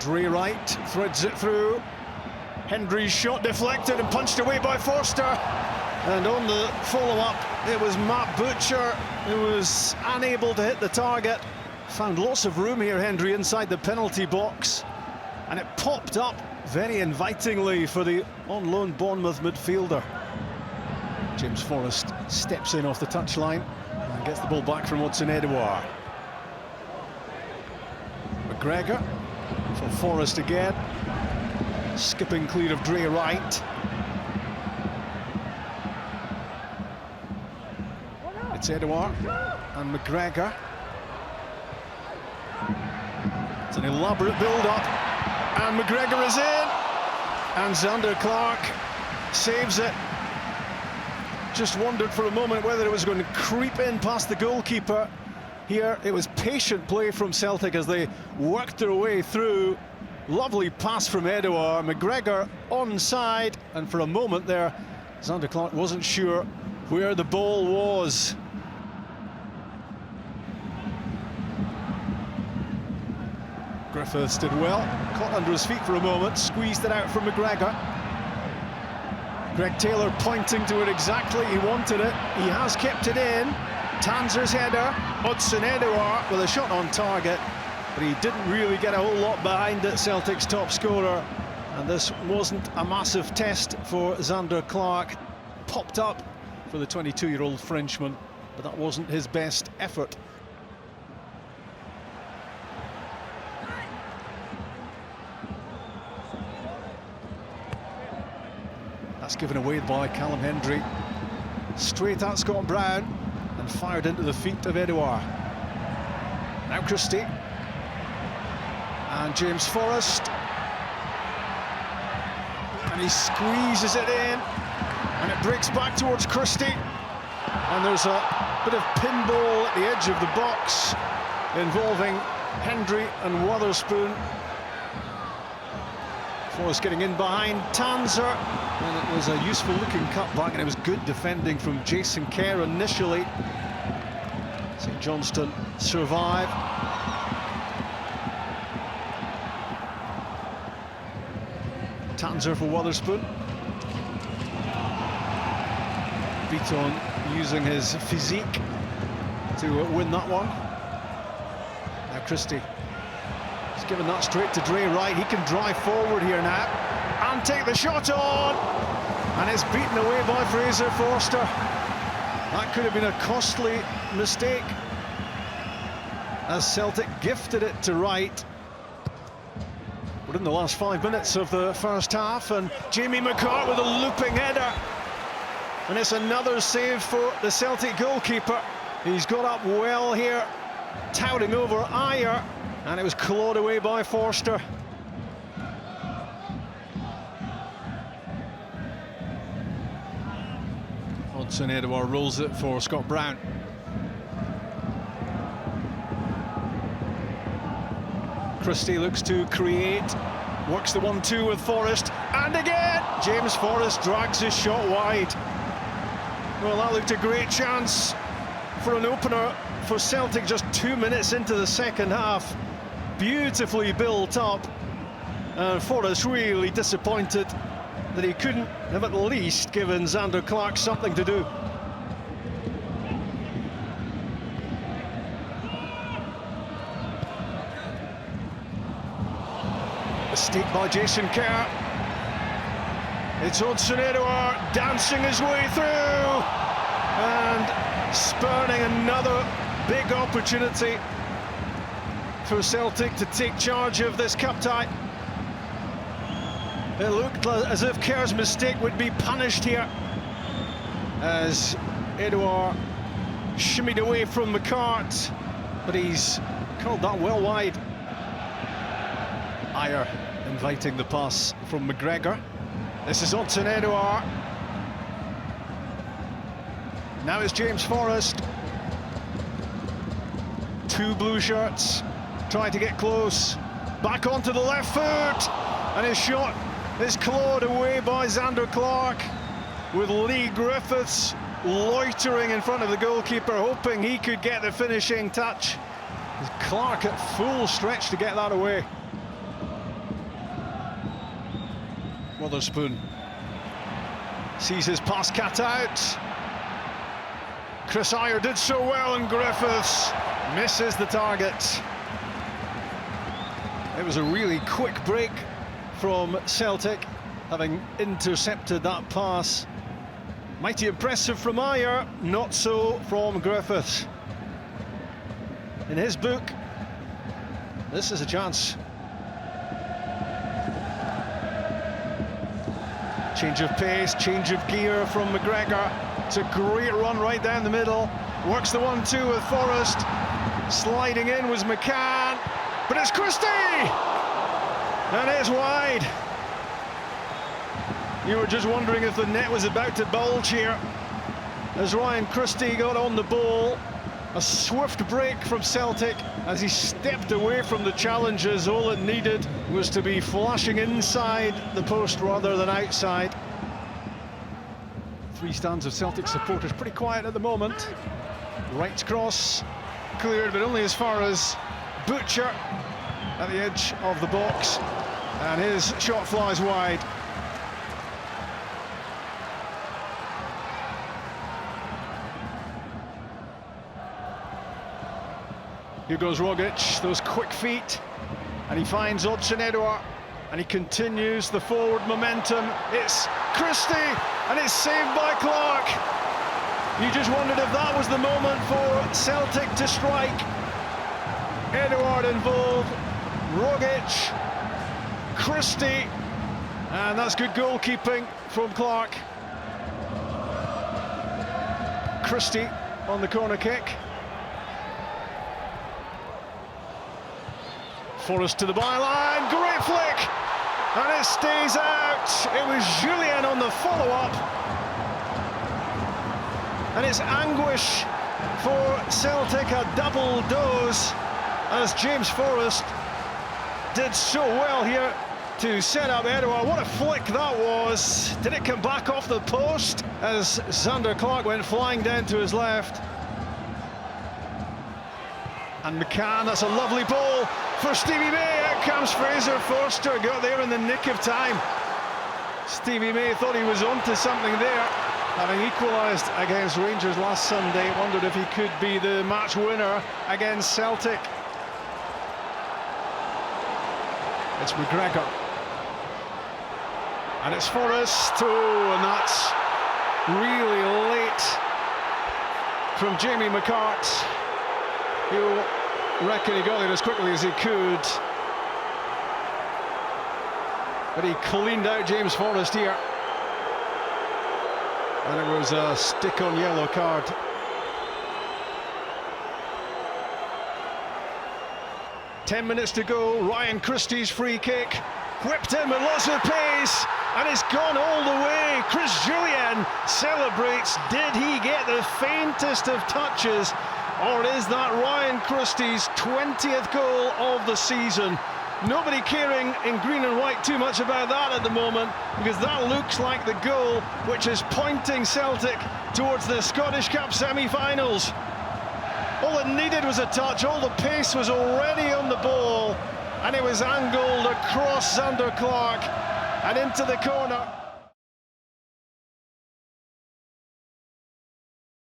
Dre Wright threads it through. Hendry's shot deflected and punched away by Forster. And on the follow-up, it was Matt Butcher who was unable to hit the target. Found lots of room here, Hendry, inside the penalty box. And it popped up very invitingly for the on-loan Bournemouth midfielder. James Forrest steps in off the touchline and gets the ball back from Hudson-Edouard. McGregor for Forrest again, skipping clear of Dre Wright. It's Edouard and McGregor. It's an elaborate build-up, and McGregor is in, and Zander Clark saves it. Just wondered for a moment whether it was going to creep in past the goalkeeper. Here it was patient play from Celtic as they worked their way through. Lovely pass from Edouard. McGregor onside, and for a moment there Zander Clark wasn't sure where the ball was. Griffiths did well, caught under his feet for a moment, squeezed it out from McGregor. Greg Taylor pointing to it exactly, he wanted it, he has kept it in. Tanser's header, Hudson-Edouard with a shot on target, but he didn't really get a whole lot behind it, Celtic's top scorer. And this wasn't a massive test for Zander Clark. Popped up for the 22-year-old Frenchman, but that wasn't his best effort. That's given away by Callum Hendry. Straight at Scott Brown and fired into the feet of Edouard. Now Christie. And James Forrest. And he squeezes it in. And it breaks back towards Christie. And there's a bit of pinball at the edge of the box involving Hendry and Wotherspoon. Forrest getting in behind Tanser, and it was a useful looking cutback, and it was good defending from Jason Kerr initially. St Johnstone survive. Tanser for Wotherspoon. Beaton using his physique to win that one. Now Christie. He's given that straight to Dre Wright. He can drive forward here now and take the shot on, and it's beaten away by Fraser Forster. That could have been a costly mistake as Celtic gifted it to Wright. We're in the last 5 minutes of the first half, and Jamie McCart with a looping header, and it's another save for the Celtic goalkeeper. He's got up well here, touting over Ayer. And it was clawed away by Forster. Hudson-Edouard rolls it for Scott Brown. Christie looks to create, works the 1-2 with Forrest, and again James Forrest drags his shot wide. Well, that looked a great chance for an opener for Celtic just 2 minutes into the second half. Beautifully built up, and Forrest really disappointed that he couldn't have at least given Zander Clark something to do. Mistake by Jason Kerr. It's Hudson-Edouard dancing his way through and spurning another big opportunity for Celtic to take charge of this cup tie. It looked as if Kerr's mistake would be punished here as Edouard shimmied away from McCart, but he's called that well wide. Ayer inviting the pass from McGregor. This is Hudson-Edouard. Now it's James Forrest. Two blue shirts trying to get close, back onto the left foot, and his shot is clawed away by Zander Clark, with Lee Griffiths loitering in front of the goalkeeper, hoping he could get the finishing touch. Clark at full stretch to get that away. Witherspoon sees his pass cut out. Chris Ayer did so well, and Griffiths misses the target. It was a really quick break from Celtic, having intercepted that pass. Mighty impressive from Ayer, not so from Griffiths. In his book, this is a chance. Change of pace, change of gear from McGregor. It's a great run right down the middle. Works the 1-2 with Forrest. Sliding in was McCann, but it's Christie! And it's wide. You were just wondering if the net was about to bulge here as Ryan Christie got on the ball. A swift break from Celtic as he stepped away from the challenges. All it needed was to be flashing inside the post rather than outside. Three stands of Celtic supporters, pretty quiet at the moment. Right cross cleared, but only as far as Butcher at the edge of the box, and his shot flies wide. Here goes Rogic, those quick feet, and he finds Odson-Edouard, and he continues the forward momentum. It's Christie, and it's saved by Clark. You just wondered if that was the moment for Celtic to strike. Edouard involved, Rogic, Christie, and that's good goalkeeping from Clark. Christie on the corner kick. Forrest to the byline, great flick, and it stays out. It was Julien on the follow-up, and it's anguish for Celtic, a double dose, as James Forrest did so well here to set up Edouard. What a flick that was. Did it come back off the post as Zander Clark went flying down to his left? And McCann, that's a lovely ball for Stevie May. Out comes Fraser Forster, got there in the nick of time. Stevie May thought he was onto something there, having equalised against Rangers last Sunday. Wondered if he could be the match winner against Celtic. It's McGregor, and it's Forrest. Oh, and that's really late from Jamie McCart. He'll reckon he got it as quickly as he could, but he cleaned out James Forrest here, and it was a stick-on yellow card. Ten minutes to go. Ryan Christie's free kick, whipped in with lots of pace, and it's gone all the way. Chris Julien celebrates. Did he get the faintest of touches, or is that Ryan Christie's 20th goal of the season? Nobody caring in green and white too much about that at the moment, because that looks like the goal which is pointing Celtic towards the Scottish Cup semi-finals. All it needed was a touch, all the pace was already on the ball, and it was angled across Zander Clark and into the corner.